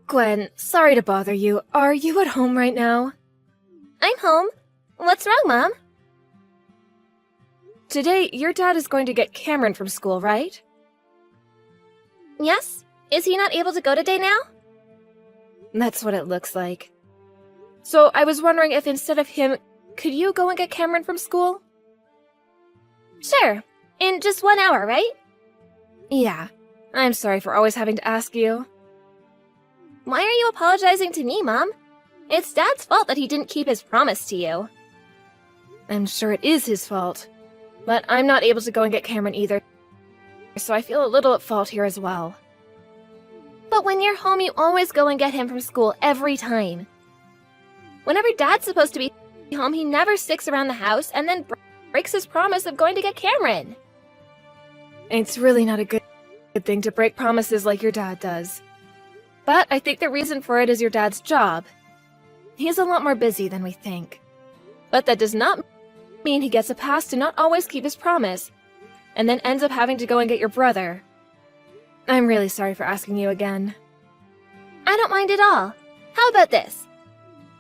Gwen, sorry to bother you. Are you at home right now? I'm home. What's wrong, Mom? Today, your dad is going to get Cameron from school, right? Yes? Is he not able to go today now? That's what it looks like. So, I was wondering if instead of him, could you go and get Cameron from school? Sure. In just 1 hour, right? Yeah. I'm sorry for always having to ask you. Why are you apologizing to me, Mom? It's Dad's fault that he didn't keep his promise to you. I'm sure it is his fault. But I'm not able to go and get Cameron either, so I feel a little at fault here as well. But when you're home, you always go and get him from school every time. Whenever Dad's supposed to be home, he never sticks around the house and then breaks his promise of going to get Cameron. It's really not a good thing to break promises like your dad does. But I think the reason for it is your dad's job. He's a lot more busy than we think. But that does not mean he gets a pass to not always keep his promise, and then ends up having to go and get your brother. I'm really sorry for asking you again. I don't mind at all. How about this?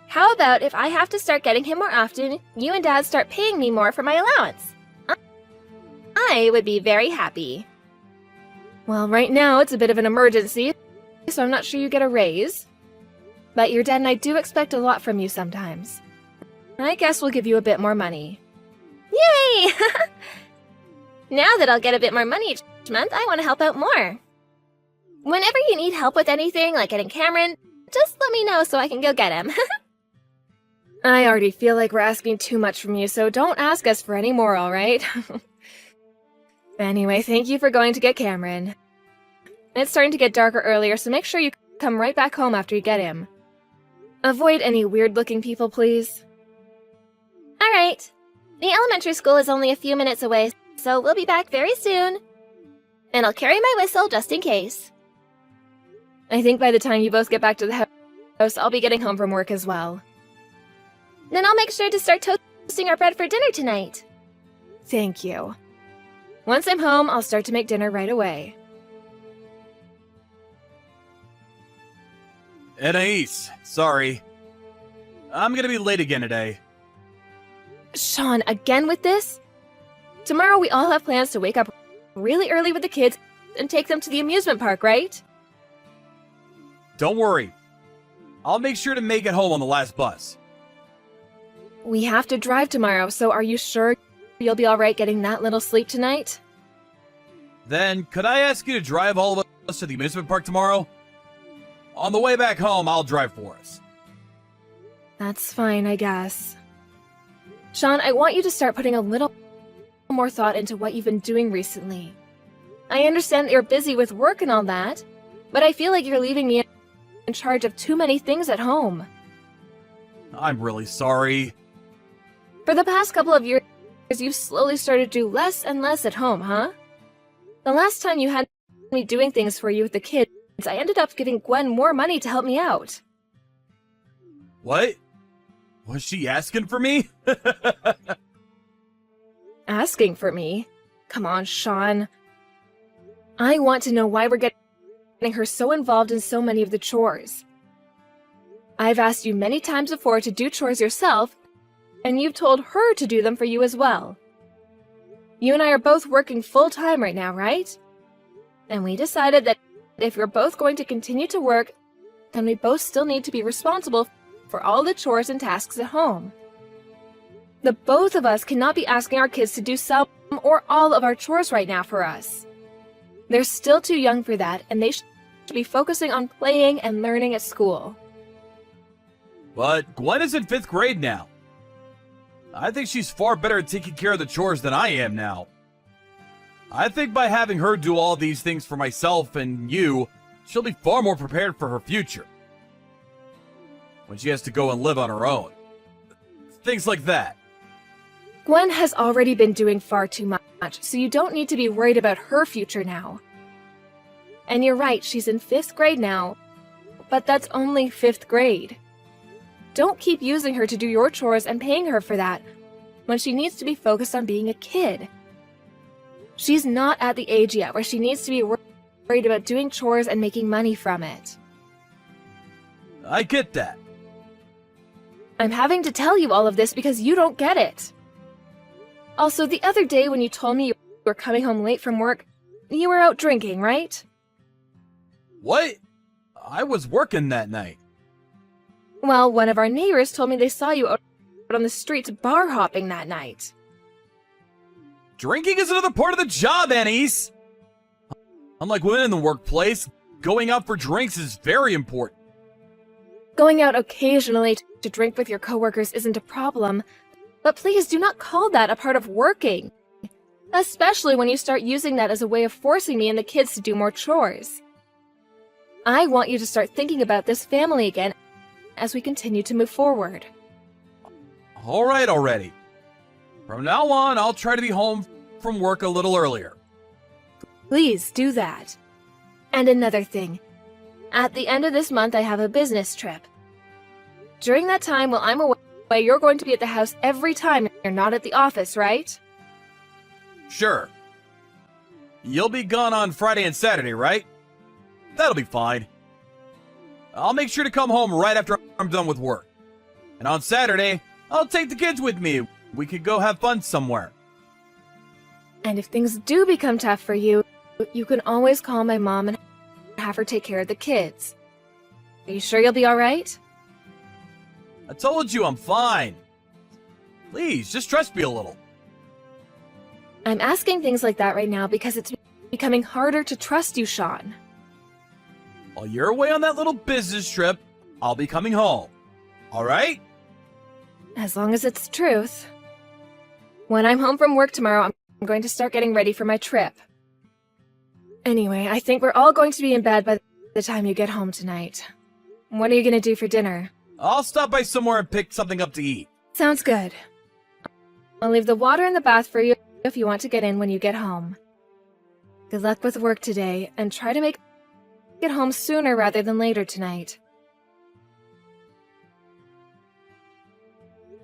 How about if I have to start getting him more often, you and Dad start paying me more for my allowance? I would be very happy. Well, right now it's a bit of an emergency, so I'm not sure you get a raise. But your dad and I do expect a lot from you sometimes. I guess we'll give you a bit more money. Yay! Now that I'll get a bit more money each month, I want to help out more. Whenever you need help with anything, like getting Cameron, just let me know so I can go get him. I already feel like we're asking too much from you, so don't ask us for any more, alright? Anyway, thank you for going to get Cameron. It's starting to get darker earlier, so make sure you come right back home after you get him. Avoid any weird-looking people, please. Alright. The elementary school is only a few minutes away, so we'll be back very soon. And I'll carry my whistle just in case. I think by the time you both get back to the house, I'll be getting home from work as well. Then I'll make sure to start toasting our bread for dinner tonight. Thank you. Once I'm home, I'll start to make dinner right away. Anais, sorry. I'm gonna be late again today. Sean, again with this? Tomorrow we all have plans to wake up really early with the kids and take them to the amusement park, right? Don't worry. I'll make sure to make it home on the last bus. We have to drive tomorrow, so are you sure you'll be alright getting that little sleep tonight? Then, could I ask you to drive all of us to the amusement park tomorrow? On the way back home, I'll drive for us. That's fine, I guess. Sean, I want you to start putting a little more thought into what you've been doing recently. I understand that you're busy with work and all that, but I feel like you're leaving me in charge of too many things at home. I'm really sorry. For the past couple of years, you've slowly started to do less and less at home, huh? The last time you had me doing things for you with the kids, I ended up giving Gwen more money to help me out. What? Was she asking for me? Asking for me? Come on, Sean. I want to know why we're getting her so involved in so many of the chores. I've asked you many times before to do chores yourself, and you've told her to do them for you as well. You and I are both working full-time right now, right? And we decided that if we're both going to continue to work, then we both still need to be responsible for all the chores and tasks at home. The both of us cannot be asking our kids to do some or all of our chores right now for us. They're still too young for that, and they should be focusing on playing and learning at school. But Gwen is in 5th grade now. I think she's far better at taking care of the chores than I am now. I think by having her do all these things for myself and you, she'll be far more prepared for her future. When she has to go and live on her own. Things like that. Gwen has already been doing far too much, so you don't need to be worried about her future now. And you're right, she's in 5th grade now, but that's only 5th grade. Don't keep using her to do your chores and paying her for that, when she needs to be focused on being a kid. She's not at the age yet where she needs to be worried about doing chores and making money from it. I get that. I'm having to tell you all of this because you don't get it. Also, the other day when you told me you were coming home late from work, you were out drinking, right? What? I was working that night. Well, one of our neighbors told me they saw you out on the streets bar hopping that night. Drinking is another part of the job, Anise. Unlike women in the workplace, going out for drinks is very important. Going out occasionally to drink with your coworkers isn't a problem, but please do not call that a part of working. Especially when you start using that as a way of forcing me and the kids to do more chores. I want you to start thinking about this family again as we continue to move forward. All right already. From now on, I'll try to be home from work a little earlier. Please do that. And another thing. At the end of this month, I have a business trip. During that time while I'm away, you're going to be at the house every time you're not at the office, right? Sure. You'll be gone on Friday and Saturday, right? That'll be fine. I'll make sure to come home right after I'm done with work. And on Saturday, I'll take the kids with me. We could go have fun somewhere. And if things do become tough for you, you can always call my mom and have her take care of the kids. Are you sure you'll be alright? I told you I'm fine. Please, just trust me a little. I'm asking things like that right now because it's becoming harder to trust you, Sean. While you're away on that little business trip, I'll be coming home. All right? As long as it's the truth. When I'm home from work tomorrow, I'm going to start getting ready for my trip. Anyway, I think we're all going to be in bed by the time you get home tonight. What are you going to do for dinner? I'll stop by somewhere and pick something up to eat. Sounds good. I'll leave the water in the bath for you if you want to get in when you get home. Good luck with work today, and try to make it home sooner rather than later tonight.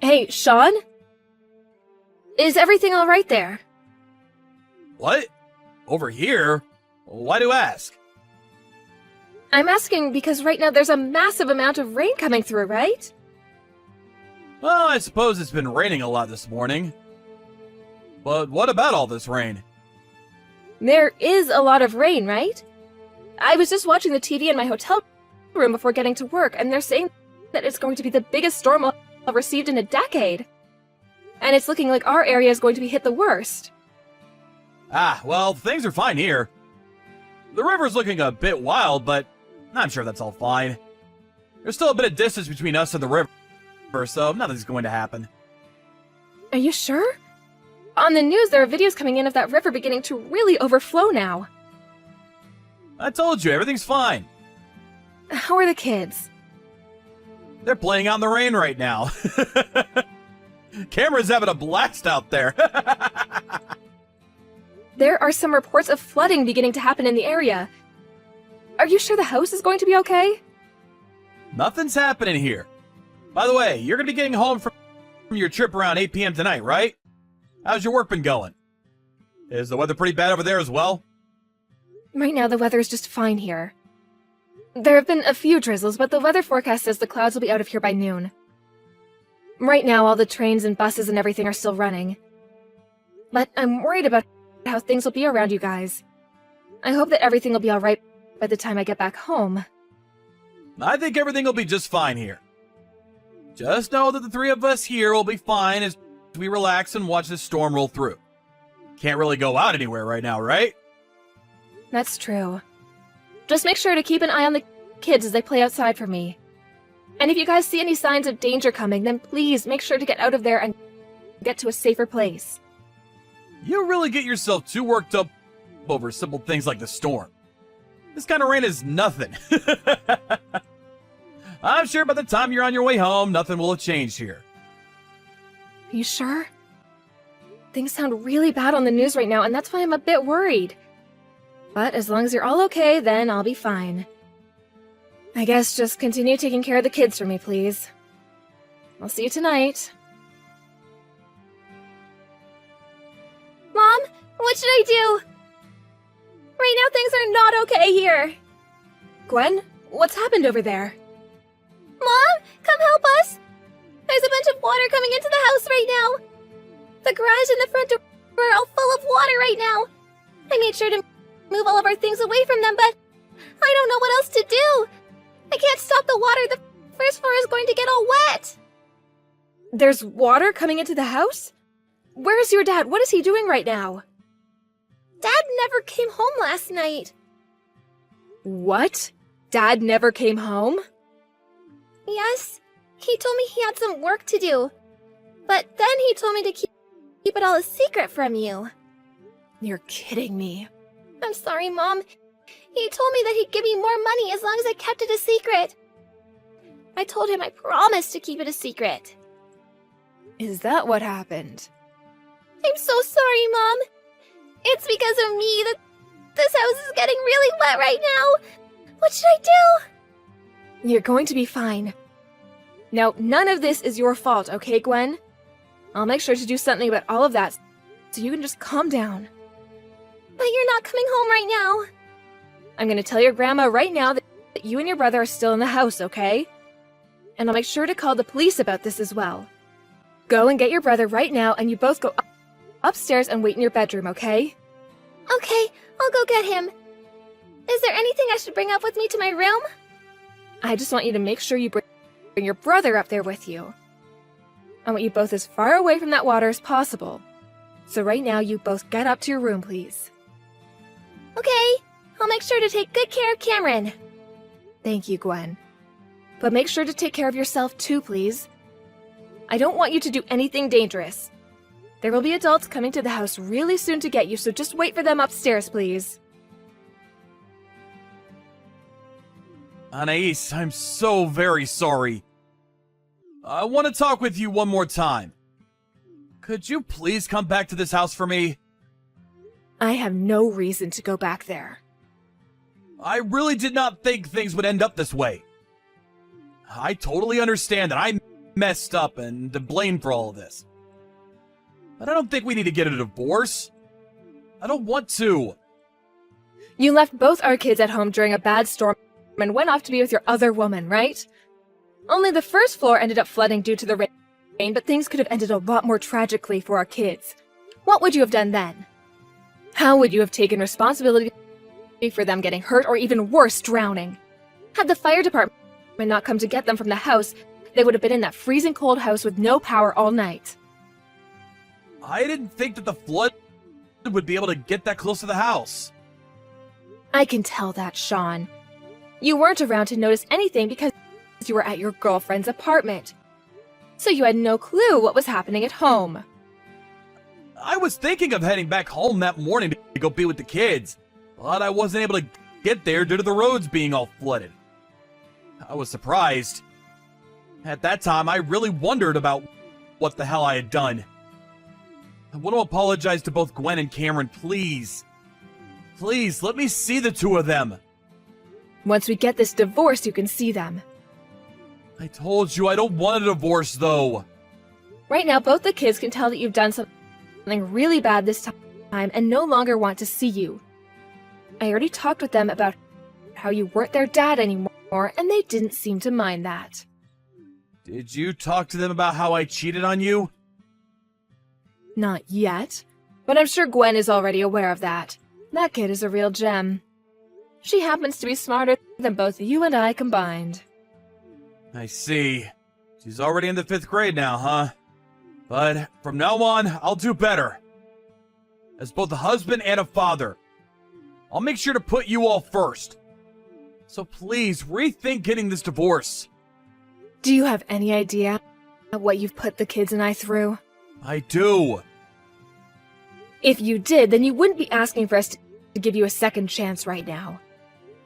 Hey, Sean? Is everything all right there? What? Over here? Why do you ask? I'm asking because right now there's a massive amount of rain coming through, right? Well, I suppose it's been raining a lot this morning. But what about all this rain? There is a lot of rain, right? I was just watching the TV in my hotel room before getting to work, and they're saying that it's going to be the biggest storm I've received in a decade. And it's looking like our area is going to be hit the worst. Ah, well, things are fine here. The river's looking a bit wild, but I'm sure that's all fine. There's still a bit of distance between us and the river, so nothing's going to happen. Are you sure? On the news, there are videos coming in of that river beginning to really overflow now. I told you, everything's fine. How are the kids? They're playing out in the rain right now. Cameron's having a blast out there. There are some reports of flooding beginning to happen in the area. Are you sure the house is going to be okay? Nothing's happening here. By the way, you're going to be getting home from your trip around 8 p.m. tonight, right? How's your work been going? Is the weather pretty bad over there as well? Right now, the weather is just fine here. There have been a few drizzles, but the weather forecast says the clouds will be out of here by noon. Right now, all the trains and buses and everything are still running. But I'm worried about how things will be around you guys. I hope that everything will be alright by the time I get back home. I think everything will be just fine here. Just know that the three of us here will be fine as we relax and watch this storm roll through. Can't really go out anywhere right now, right? That's true. Just make sure to keep an eye on the kids as they play outside for me. And if you guys see any signs of danger coming, then please make sure to get out of there and get to a safer place. You really get yourself too worked up over simple things like the storm. This kind of rain is nothing. I'm sure by the time you're on your way home, nothing will have changed here. Are you sure? Things sound really bad on the news right now, and that's why I'm a bit worried. But as long as you're all okay, then I'll be fine. I guess just continue taking care of the kids for me, please. I'll see you tonight. Mom, what should I do? Right now things are not okay here. Gwen, what's happened over there? water coming into the house right now. The garage and the front door are all full of water right now. I made sure to move all of our things away from them, but I don't know what else to do. I can't stop the water. The first floor is going to get all wet. There's water coming into the house? Where's your dad? What is he doing right now? Dad never came home last night. What? Dad never came home? Yes, he told me he had some work to do. But then he told me to keep it all a secret from you. You're kidding me. I'm sorry, Mom. He told me that he'd give me more money as long as I kept it a secret. I told him I promised to keep it a secret. Is that what happened? I'm so sorry, Mom. It's because of me that this house is getting really wet right now. What should I do? You're going to be fine. Now, none of this is your fault, okay, Gwen? I'll make sure to do something about all of that so you can just calm down. But you're not coming home right now. I'm going to tell your grandma right now that you and your brother are still in the house, okay? And I'll make sure to call the police about this as well. Go and get your brother right now, and you both go upstairs and wait in your bedroom, okay? Okay, I'll go get him. Is there anything I should bring up with me to my room? I just want you to make sure you bring your brother up there with you. I want you both as far away from that water as possible. So right now, you both get up to your room, please. Okay, I'll make sure to take good care of Cameron. Thank you, Gwen. But make sure to take care of yourself too, please. I don't want you to do anything dangerous. There will be adults coming to the house really soon to get you, so just wait for them upstairs, please. Anais, I'm so very sorry. I want to talk with you one more time. Could you please come back to this house for me? I have no reason to go back there. I really did not think things would end up this way. I totally understand that I messed up and to blame for all of this. But I don't think we need to get a divorce. I don't want to. You left both our kids at home during a bad storm and went off to be with your other woman, right? Only the first floor ended up flooding due to the rain, but things could have ended a lot more tragically for our kids. What would you have done then? How would you have taken responsibility for them getting hurt or even worse, drowning? Had the fire department not come to get them from the house, they would have been in that freezing cold house with no power all night. I didn't think that the flood would be able to get that close to the house. I can tell that, Sean. You weren't around to notice anything because you were at your girlfriend's apartment. So you had no clue what was happening at home. I was thinking of heading back home that morning to go be with the kids, but I wasn't able to get there due to the roads being all flooded. I was surprised. At that time, I really wondered about what the hell I had done. I want to apologize to both Gwen and Cameron, please. Please, let me see the two of them. Once we get this divorce, you can see them. I told you I don't want a divorce, though. Right now, both the kids can tell that you've done something really bad this time and no longer want to see you. I already talked with them about how you weren't their dad anymore, and they didn't seem to mind that. Did you talk to them about how I cheated on you? Not yet, but I'm sure Gwen is already aware of that. That kid is a real gem. She happens to be smarter than both you and I combined. I see. She's already in the 5th grade now, huh? But from now on, I'll do better. As both a husband and a father, I'll make sure to put you all first. So please, rethink getting this divorce. Do you have any idea what you've put the kids and I through? I do. If you did, then you wouldn't be asking for us to give you a second chance right now.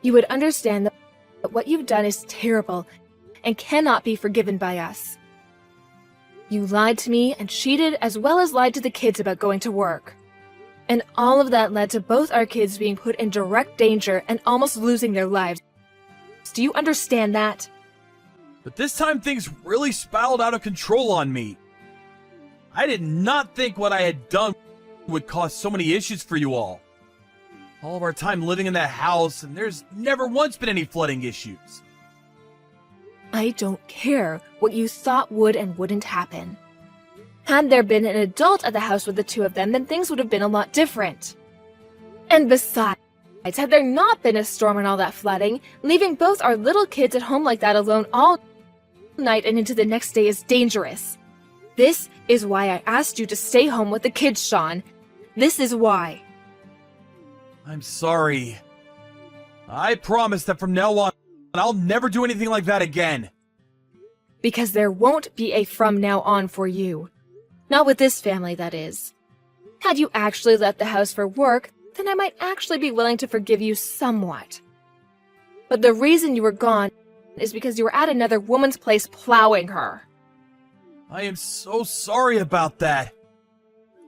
You would understand that what you've done is terrible and cannot be forgiven by us. You lied to me and cheated as well as lied to the kids about going to work. And all of that led to both our kids being put in direct danger and almost losing their lives. Do you understand that? But this time things really spiraled out of control on me. I did not think what I had done would cause so many issues for you all. All of our time living in that house, and there's never once been any flooding issues. I don't care what you thought would and wouldn't happen. Had there been an adult at the house with the two of them, then things would have been a lot different. And besides, had there not been a storm and all that flooding, leaving both our little kids at home like that alone all night and into the next day is dangerous. This is why I asked you to stay home with the kids, Sean. This is why. I'm sorry. I promise that from now on, I'll never do anything like that again. Because there won't be a from now on for you. Not with this family, that is. Had you actually left the house for work, then I might actually be willing to forgive you somewhat. But the reason you were gone is because you were at another woman's place plowing her. I am so sorry about that.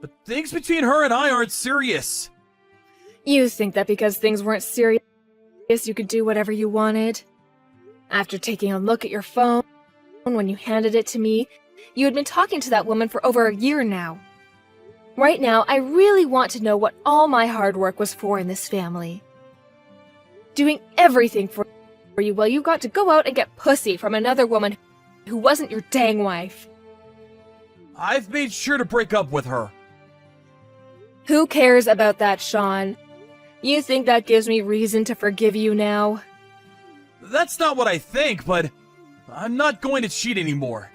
But things between her and I aren't serious. You think that because things weren't serious, you could do whatever you wanted? After taking a look at your phone, when you handed it to me, you had been talking to that woman for over a year now. Right now, I really want to know what all my hard work was for in this family. Doing everything for you while you got to go out and get pussy from another woman who wasn't your dang wife. I've made sure to break up with her. Who cares about that, Sean? You think that gives me reason to forgive you now? That's not what I think, but I'm not going to cheat anymore.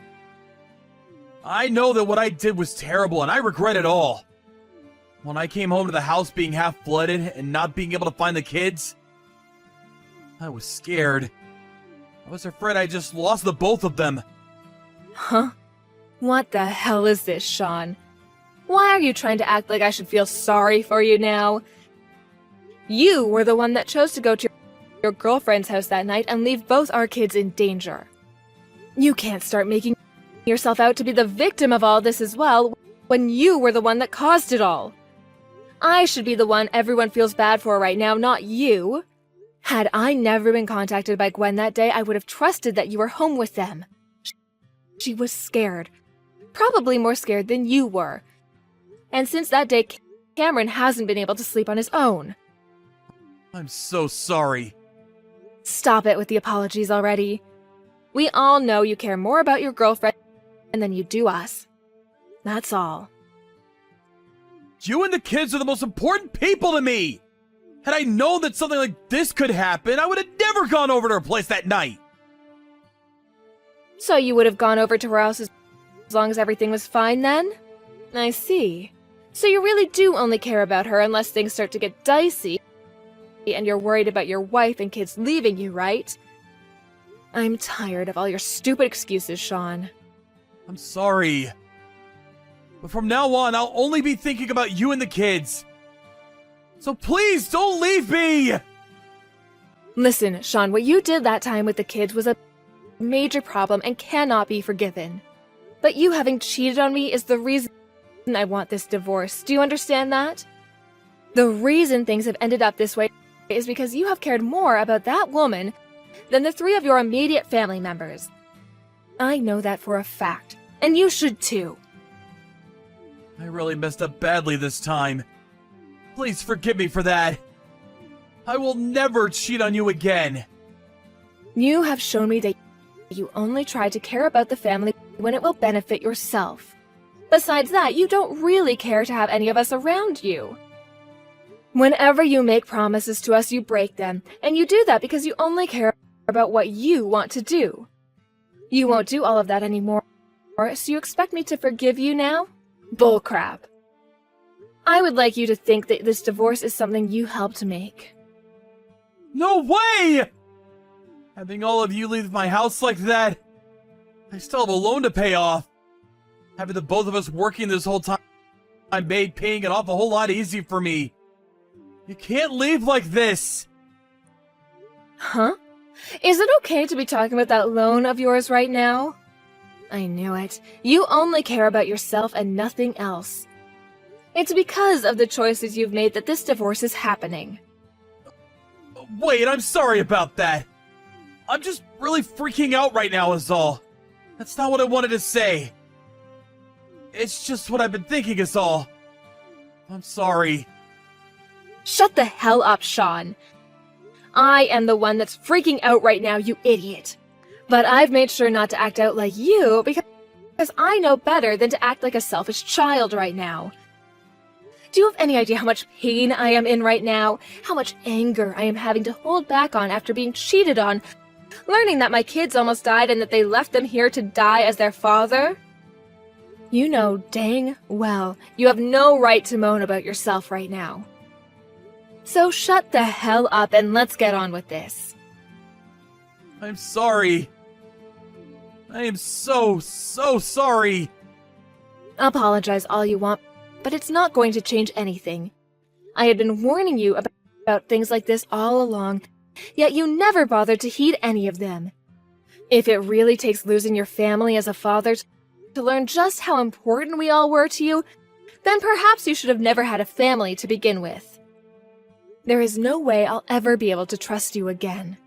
I know that what I did was terrible, and I regret it all. When I came home to the house being half flooded and not being able to find the kids, I was scared. I was afraid I just lost the both of them. Huh? What the hell is this, Sean? Why are you trying to act like I should feel sorry for you now? You were the one that chose to go to your girlfriend's house that night and leave both our kids in danger. You can't start making yourself out to be the victim of all this as well, when you were the one that caused it all. I should be the one everyone feels bad for right now, not you. Had I never been contacted by Gwen that day, I would have trusted that you were home with them. She was scared. Probably more scared than you were. And since that day, Cameron hasn't been able to sleep on his own. I'm so sorry. Stop it with the apologies already. We all know you care more about your girlfriend than you do us. That's all. You and the kids are the most important people to me! Had I known that something like this could happen, I would have never gone over to her place that night! So you would have gone over to her house as long as everything was fine then? I see. So you really do only care about her unless things start to get dicey and you're worried about your wife and kids leaving you, right? I'm tired of all your stupid excuses, Sean. I'm sorry. But from now on, I'll only be thinking about you and the kids. So please, don't leave me! Listen, Sean, what you did that time with the kids was a major problem and cannot be forgiven. But you having cheated on me is the reason I want this divorce. Do you understand that? The reason things have ended up this way is because you have cared more about that woman than the three of your immediate family members. I know that for a fact, and you should too. I really messed up badly this time. Please forgive me for that. I will never cheat on you again. You have shown me that you only try to care about the family when it will benefit yourself. Besides that, you don't really care to have any of us around you. Whenever you make promises to us, you break them, and you do that because you only care about what you want to do. You won't do all of that anymore, so you expect me to forgive you now? Bullcrap. I would like you to think that this divorce is something you helped make. No way! Having all of you leave my house like that, I still have a loan to pay off. Having the both of us working this whole time, I made paying it off a whole lot easy for me. You can't leave like this. Huh? Is it okay to be talking about that loan of yours right now? I knew it. You only care about yourself and nothing else. It's because of the choices you've made that this divorce is happening. Wait, I'm sorry about that. I'm just really freaking out right now is all. That's not what I wanted to say. It's just what I've been thinking is all. I'm sorry. Shut the hell up, Sean. I am the one that's freaking out right now, you idiot. But I've made sure not to act out like you because I know better than to act like a selfish child right now. Do you have any idea how much pain I am in right now? How much anger I am having to hold back on after being cheated on, learning that my kids almost died and that they left them here to die as their father? You know dang well you have no right to moan about yourself right now. So shut the hell up and let's get on with this. I'm sorry. I am so sorry. Apologize all you want, but it's not going to change anything. I had been warning you about things like this all along, yet you never bothered to heed any of them. If it really takes losing your family as a father to learn just how important we all were to you, then perhaps you should have never had a family to begin with. There is no way I'll ever be able to trust you again.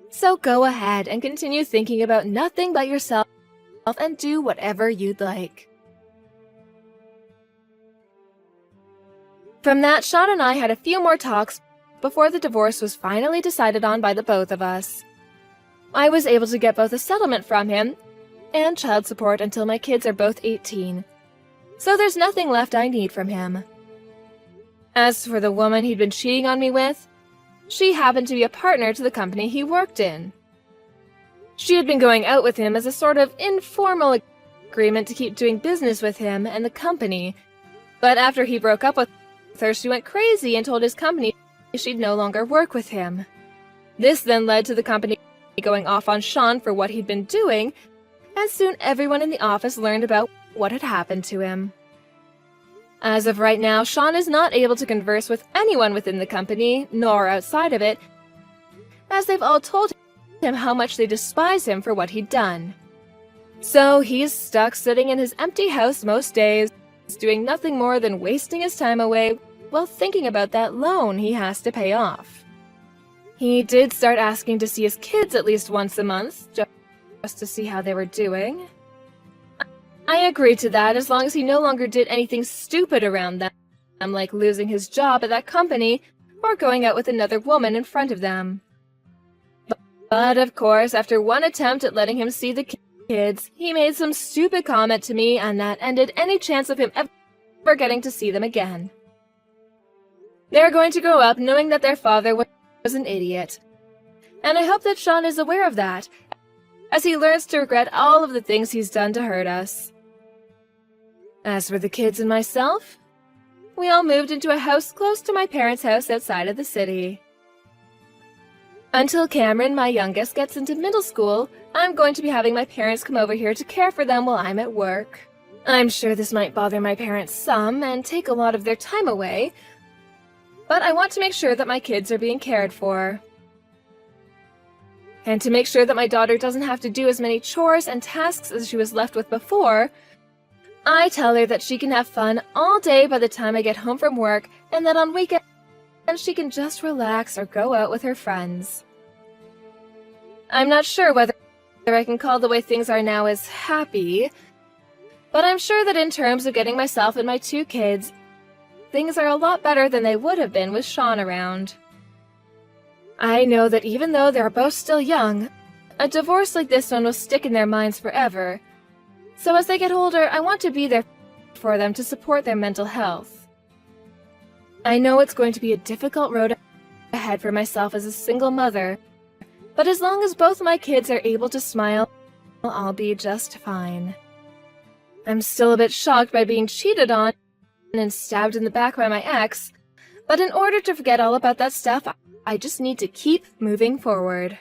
So go ahead and continue thinking about nothing but yourself and do whatever you'd like. From that, Sean and I had a few more talks before the divorce was finally decided on by the both of us. I was able to get both a settlement from him and child support until my kids are both 18. So there's nothing left I need from him. As for the woman he'd been cheating on me with, she happened to be a partner to the company he worked in. She had been going out with him as a sort of informal agreement to keep doing business with him and the company, but after he broke up with her, she went crazy and told his company she'd no longer work with him. This then led to the company going off on Sean for what he'd been doing, and soon everyone in the office learned about what had happened to him. As of right now, Sean is not able to converse with anyone within the company, nor outside of it, as they've all told him how much they despise him for what he'd done. So he's stuck sitting in his empty house most days, doing nothing more than wasting his time away while thinking about that loan he has to pay off. He did start asking to see his kids at least once a month, just to see how they were doing. I agreed to that as long as he no longer did anything stupid around them, like losing his job at that company or going out with another woman in front of them. But of course, after one attempt at letting him see the kids, he made some stupid comment to me, and that ended any chance of him ever getting to see them again. They're going to grow up knowing that their father was an idiot, and I hope that Sean is aware of that, as he learns to regret all of the things he's done to hurt us. As for the kids and myself, we all moved into a house close to my parents' house outside of the city. Until Cameron, my youngest, gets into middle school, I'm going to be having my parents come over here to care for them while I'm at work. I'm sure this might bother my parents some and take a lot of their time away, but I want to make sure that my kids are being cared for. And to make sure that my daughter doesn't have to do as many chores and tasks as she was left with before, I tell her that she can have fun all day by the time I get home from work, and that on weekends she can just relax or go out with her friends. I'm not sure whether I can call the way things are now as happy, but I'm sure that in terms of getting myself and my two kids, things are a lot better than they would have been with Sean around. I know that even though they're both still young, a divorce like this one will stick in their minds forever. So as they get older, I want to be there for them to support their mental health. I know it's going to be a difficult road ahead for myself as a single mother, but as long as both my kids are able to smile, I'll be just fine. I'm still a bit shocked by being cheated on and stabbed in the back by my ex, but in order to forget all about that stuff, I just need to keep moving forward.